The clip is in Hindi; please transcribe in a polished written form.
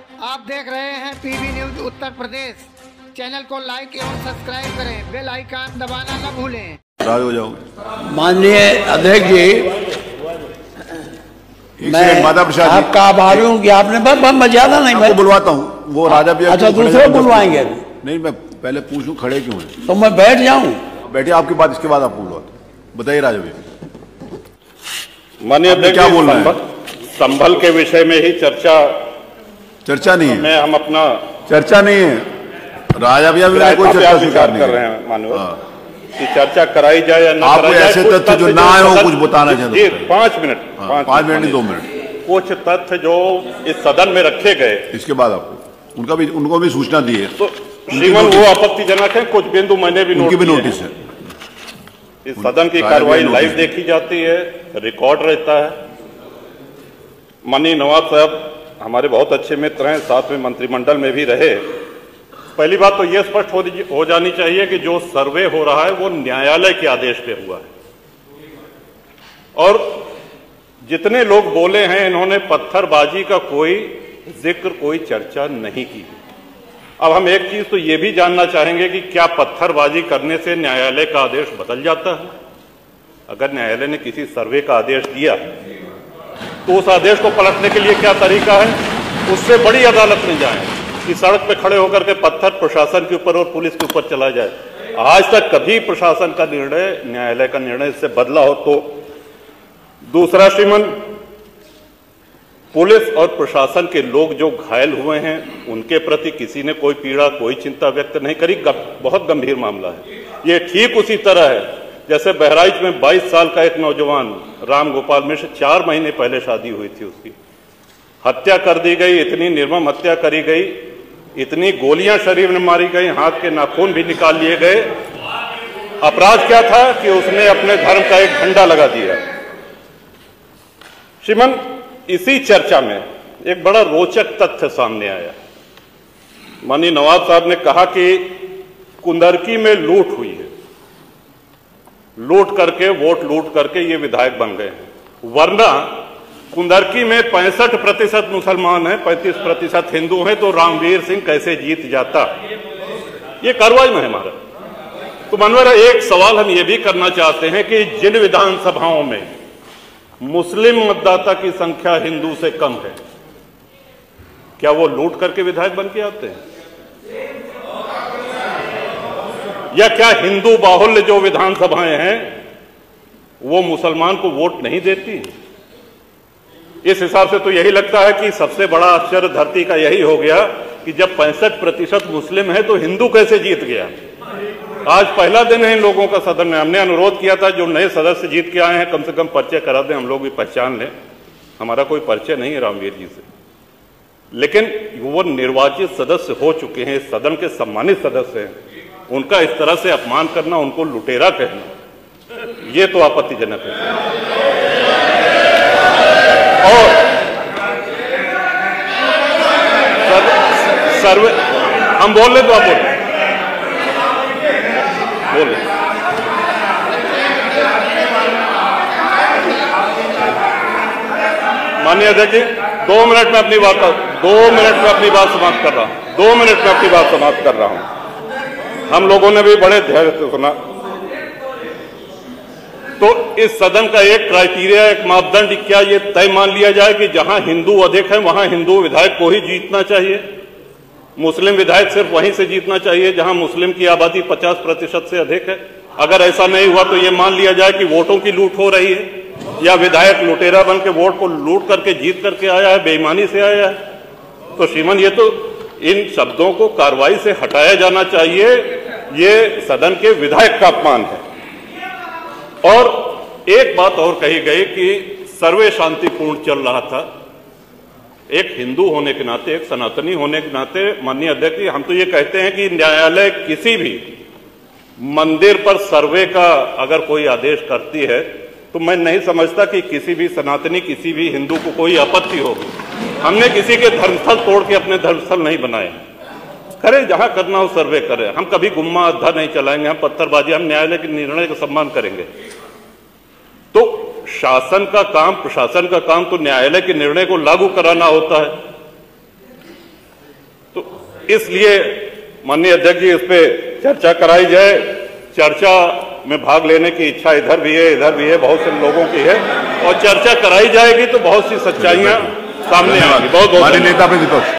आप देख रहे हैं PB news Uttar Pradesh. Channel को लाइक एवं सब्सक्राइब करें, बेल आइकन दबाना न भूलें। हो जाओ। माननीय अध्यक्ष जी, मैं आपका आभारी हूँ कि आपने बस ज्यादा नहीं, मैं बुलवाता हूँ वो राजा भैया। अच्छा, दूसरे बुलवाएंगे अभी? नहीं, मैं पहले पूछूं खड़े क्यों हैं? तो मैं बैठ जाऊं? बैठे, आपकी बात इसके बाद आप बुलवाते। बताइए राजा भैया। माननीय अध्यक्ष, क्या बोल रहे हैं? संभल के विषय में ही चर्चा नहीं है। मैं हम अपना चर्चा नहीं है राजा भैया, कोई चर्चा स्वीकार कर रहे हैं माननीय कि चर्चा कराई जाए या ना कराई जाए। ऐसे तथ्य जो ना आए हो कुछ बताना चाहते हैं? 5 मिनट, 5 मिनट नहीं, 2 मिनट। कुछ तथ्य जो इस सदन में रखे गए, इसके बाद आपको उनको भी सूचना दी है तो श्रीमान वो आपत्तिजनक है। कुछ बिंदु मैंने भी नोटिस है। इस सदन की कार्रवाई लाइव देखी जाती है, रिकॉर्ड रहता है। माननीय नवाब साहब हमारे बहुत अच्छे मित्र हैं, साथ में मंत्रिमंडल में भी रहे। पहली बात तो यह स्पष्ट हो जानी चाहिए कि जो सर्वे हो रहा है वो न्यायालय के आदेश पे हुआ है, और जितने लोग बोले हैं इन्होंने पत्थरबाजी का कोई जिक्र, कोई चर्चा नहीं की। अब हम एक चीज तो ये भी जानना चाहेंगे कि क्या पत्थरबाजी करने से न्यायालय का आदेश बदल जाता है? अगर न्यायालय ने किसी सर्वे का आदेश दिया तो उस आदेश को पलटने के लिए क्या तरीका है? उससे बड़ी अदालत में जाएं कि सड़क पे खड़े होकर के पत्थर प्रशासन के ऊपर और पुलिस के ऊपर चला जाए। आज तक कभी प्रशासन का निर्णय, न्यायालय का निर्णय इससे बदला हो? तो दूसरा श्रीमान, पुलिस और प्रशासन के लोग जो घायल हुए हैं उनके प्रति किसी ने कोई पीड़ा, कोई चिंता व्यक्त नहीं करी। बहुत गंभीर मामला है ये। ठीक उसी तरह है जैसे बहराइच में 22 साल का एक नौजवान राम गोपाल मिश्र, 4 महीने पहले शादी हुई थी, उसकी हत्या कर दी गई। इतनी निर्मम हत्या करी गई, इतनी गोलियां शरीर में मारी गई, हाथ के नाखून भी निकाल लिए गए। अपराध क्या था कि उसने अपने धर्म का एक झंडा लगा दिया। श्रीमान, इसी चर्चा में एक बड़ा रोचक तथ्य सामने आया। माननीय नवाब साहब ने कहा कि कुंदरकी में लूट हुई है, लूट करके, वोट लूट करके ये विधायक बन गए हैं। वरना कुंदरकी में 65% मुसलमान हैं, 35% हिंदू हैं, तो रामवीर सिंह कैसे जीत जाता? ये कार्रवाई में है हमारा। तो मनोहर, एक सवाल हम ये भी करना चाहते हैं कि जिन विधानसभाओं में मुस्लिम मतदाता की संख्या हिंदू से कम है, क्या वो लूट करके विधायक बन के आते हैं? या क्या हिंदू बाहुल्य जो विधानसभाएं हैं वो मुसलमान को वोट नहीं देती? इस हिसाब से तो यही लगता है कि सबसे बड़ा आश्चर्य धरती का यही हो गया कि जब 65% मुस्लिम है तो हिंदू कैसे जीत गया? आज पहला दिन है इन लोगों का सदन में। हमने अनुरोध किया था जो नए सदस्य जीत के आए हैं कम से कम परिचय करा दें, हम लोग भी पहचान लें। हमारा कोई परिचय नहीं है रामवीर जी से, लेकिन वो निर्वाचित सदस्य हो चुके हैं, सदन के सम्मानित सदस्य हैं। उनका इस तरह से अपमान करना, उनको लुटेरा कहना, ये तो आपत्तिजनक है। और सर्वे हम बोल रहे तो आप बोले। माननीय अध्यक्ष जी, 2 मिनट में अपनी बात 2 मिनट में अपनी बात समाप्त कर रहा हूं। 2 मिनट में अपनी बात समाप्त कर रहा हूं। हम लोगों ने भी बड़े धैर्य से सुना। तो इस सदन का एक क्राइटेरिया, एक मापदंड क्या ये तय मान लिया जाए कि जहां हिंदू अधिक है वहां हिंदू विधायक को ही जीतना चाहिए, मुस्लिम विधायक सिर्फ वहीं से जीतना चाहिए जहां मुस्लिम की आबादी 50% से अधिक है? अगर ऐसा नहीं हुआ तो ये मान लिया जाए कि वोटों की लूट हो रही है, या विधायक लुटेरा बन के वोट को लूट करके जीत करके आया है, बेईमानी से आया है। तो श्रीमान, ये तो इन शब्दों को कार्रवाई से हटाया जाना चाहिए। ये सदन के विधायक का अपमान है। और एक बात और कही गई कि सर्वे शांतिपूर्ण चल रहा था। एक हिंदू होने के नाते, एक सनातनी होने के नाते माननीय अध्यक्ष जी, हम तो ये कहते हैं कि न्यायालय किसी भी मंदिर पर सर्वे का अगर कोई आदेश करती है तो मैं नहीं समझता कि किसी भी सनातनी, किसी भी हिंदू को कोई आपत्ति होगी। हमने किसी के धर्मस्थल तोड़ के अपने धर्मस्थल नहीं बनाए। करें जहां करना हो सर्वे करें, हम कभी गुम्मा अद्धा नहीं चलाएंगे, हम पत्थरबाजी, हम न्यायालय के निर्णय का सम्मान करेंगे। तो शासन का काम, प्रशासन का काम तो न्यायालय के निर्णय को लागू कराना होता है। तो इसलिए माननीय अध्यक्ष जी, इस पे चर्चा कराई जाए। चर्चा में भाग लेने की इच्छा इधर भी है, बहुत से लोगों की है, और चर्चा कराई जाएगी तो बहुत सी सच्चाइयां सामने आएंगी। बहुत बहुत नेता प्रतिपक्ष